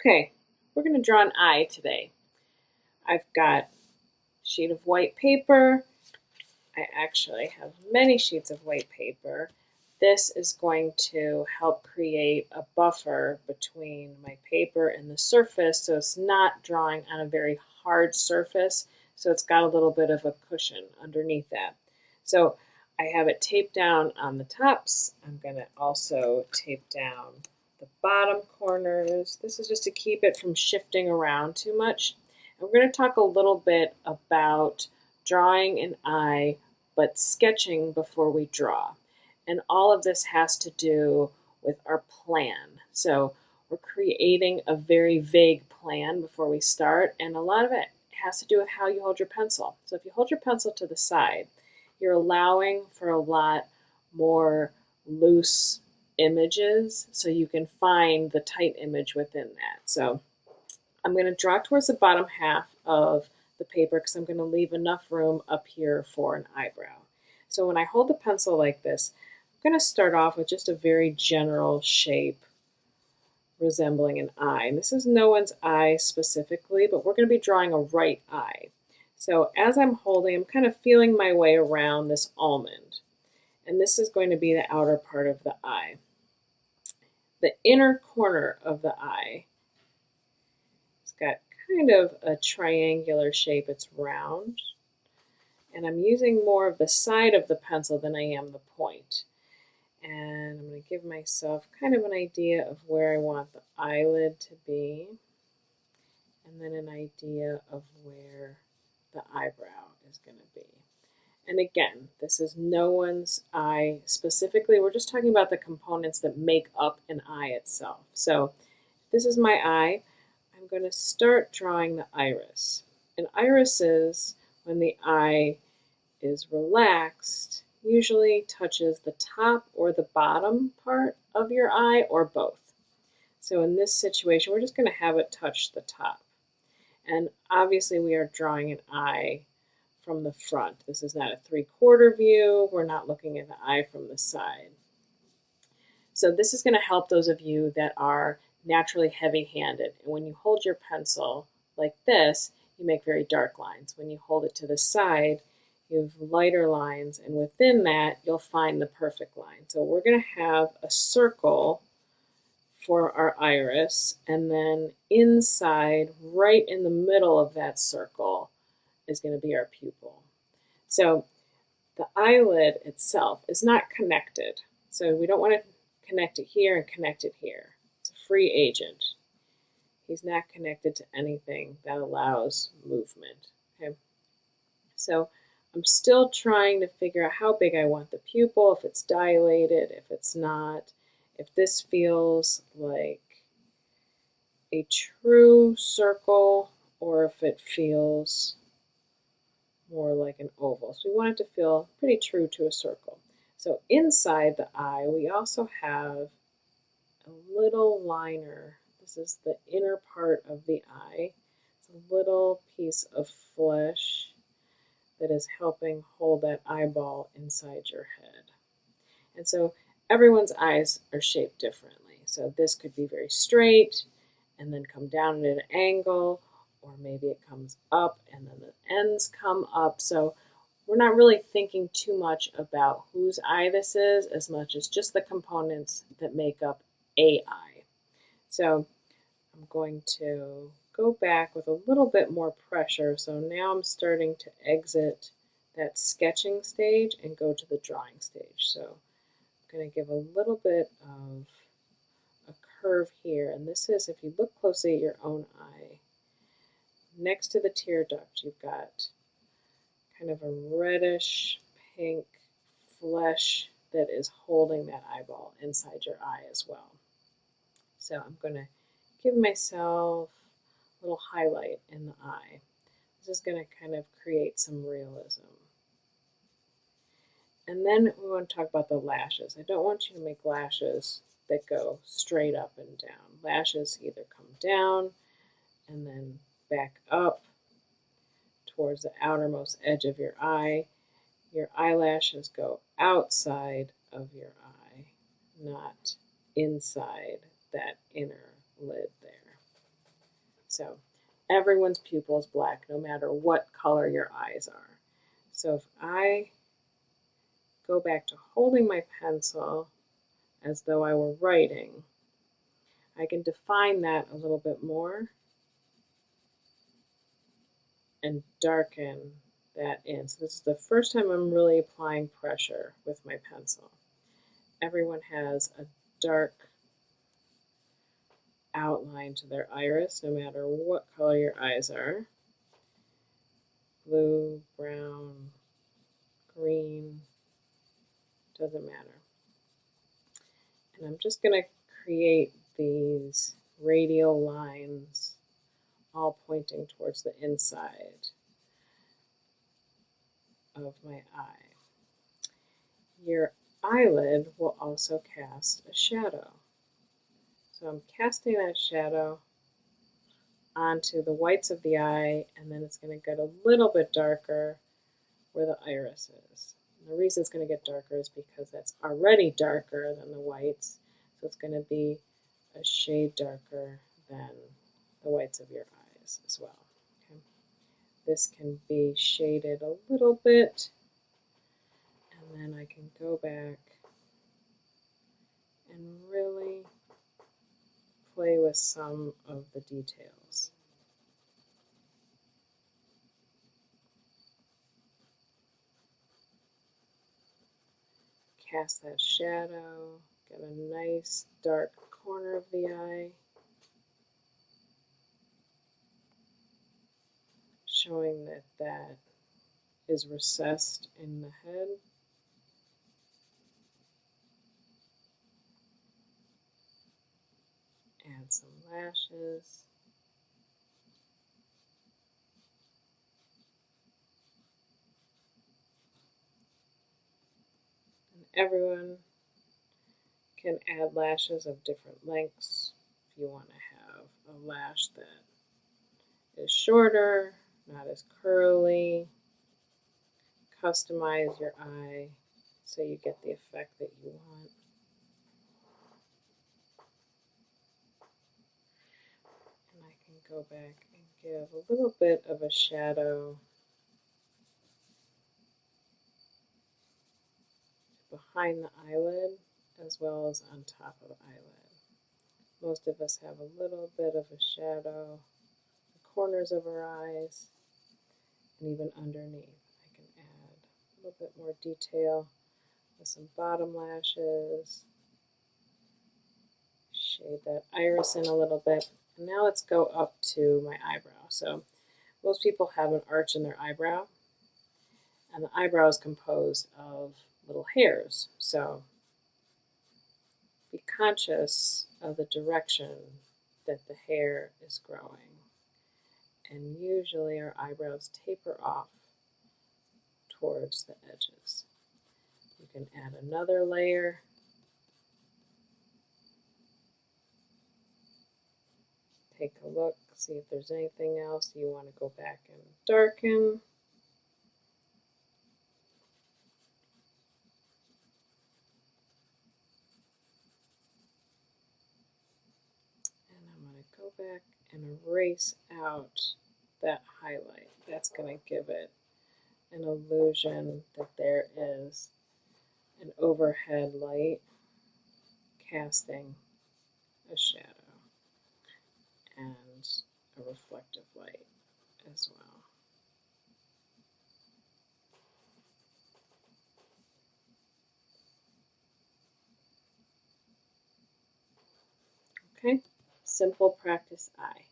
Okay, we're going to draw an eye today. I've got a sheet of white paper. I actually have many sheets of white paper. This is going to help create a buffer between my paper and the surface, so it's not drawing on a very hard surface, so it's got a little bit of a cushion underneath that. So I have it taped down on the tops. I'm going to also tape down the bottom corners. This is just to keep it from shifting around too much. And we're going to talk a little bit about drawing an eye, but sketching before we draw. And all of this has to do with our plan. So we're creating a very vague plan before we start, and a lot of it has to do with how you hold your pencil. So if you hold your pencil to the side, you're allowing for a lot more loose images so you can find the tight image within that. So I'm going to draw towards the bottom half of the paper because I'm going to leave enough room up here for an eyebrow. So when I hold the pencil like this, I'm going to start off with just a very general shape resembling an eye. And this is no one's eye specifically, but we're going to be drawing a right eye. So as I'm holding, I'm kind of feeling my way around this almond. And this is going to be the outer part of the eye. The inner corner of the eye, it's got kind of a triangular shape. It's round. And I'm using more of the side of the pencil than I am the point. And I'm going to give myself kind of an idea of where I want the eyelid to be, and then an idea of where the eyebrow is going to be. And again, this is no one's eye specifically. We're just talking about the components that make up an eye itself. So this is my eye. I'm going to start drawing the iris. And irises, when the eye is relaxed, usually touches the top or the bottom part of your eye or both. So in this situation, we're just going to have it touch the top. And obviously we are drawing an eye from the front. This is not a 3/4 view. We're not looking at the eye from the side. So this is going to help those of you that are naturally heavy-handed. And when you hold your pencil like this, you make very dark lines. When you hold it to the side, you have lighter lines, and within that, you'll find the perfect line. So we're going to have a circle for our iris, and then inside, right in the middle of that circle, is going to be our pupil. So the eyelid itself is not connected. So we don't want to connect it here and connect it here. It's a free agent. He's not connected to anything that allows movement. Okay? So I'm still trying to figure out how big I want the pupil, if it's dilated, if it's not, if this feels like a true circle or if it feels more like an oval. So we want it to feel pretty true to a circle. So inside the eye, we also have a little liner. This is the inner part of the eye. It's a little piece of flesh that is helping hold that eyeball inside your head. And so everyone's eyes are shaped differently. So this could be very straight and then come down at an angle, or maybe it comes up and then the ends come up. So we're not really thinking too much about whose eye this is as much as just the components that make up a eye. So I'm going to go back with a little bit more pressure. So now I'm starting to exit that sketching stage and go to the drawing stage. So I'm going to give a little bit of a curve here. And this is, if you look closely at your own eye, next to the tear duct, you've got kind of a reddish pink flesh that is holding that eyeball inside your eye as well. So I'm going to give myself a little highlight in the eye. This is going to kind of create some realism. And then we want to talk about the lashes. I don't want you to make lashes that go straight up and down. Lashes either come down and then back up towards the outermost edge of your eye. Your eyelashes go outside of your eye, not inside that inner lid there. So everyone's pupil is black no matter what color your eyes are. So if I go back to holding my pencil as though I were writing, I can define that a little bit more and darken that in. So this is the first time I'm really applying pressure with my pencil. Everyone has a dark outline to their iris, no matter what color your eyes are. Blue, brown, green, doesn't matter. And I'm just going to create these radial lines all pointing towards the inside of my eye. Your eyelid will also cast a shadow. So I'm casting that shadow onto the whites of the eye, and then it's going to get a little bit darker where the iris is. And the reason it's going to get darker is because that's already darker than the whites, so it's going to be a shade darker than the whites of your eyes as well. Okay. This can be shaded a little bit, and then I can go back and really play with some of the details. Cast that shadow, get a nice dark corner of the eye, showing that that is recessed in the head. Add some lashes. And everyone can add lashes of different lengths. If you want to have a lash that is shorter, not as curly, customize your eye so you get the effect that you want. And I can go back and give a little bit of a shadow behind the eyelid as well as on top of the eyelid. Most of us have a little bit of a shadow, the corners of our eyes, and even underneath. I can add a little bit more detail with some bottom lashes, shade that iris in a little bit. And now let's go up to my eyebrow. So most people have an arch in their eyebrow, and the eyebrow is composed of little hairs. So be conscious of the direction that the hair is growing. And usually our eyebrows taper off towards the edges. You can add another layer. Take a look, see if there's anything else you want to go back and darken. And I'm going to go back and erase out that highlight. That's going to give it an illusion that there is an overhead light casting a shadow and a reflective light as well. Okay, simple practice eye.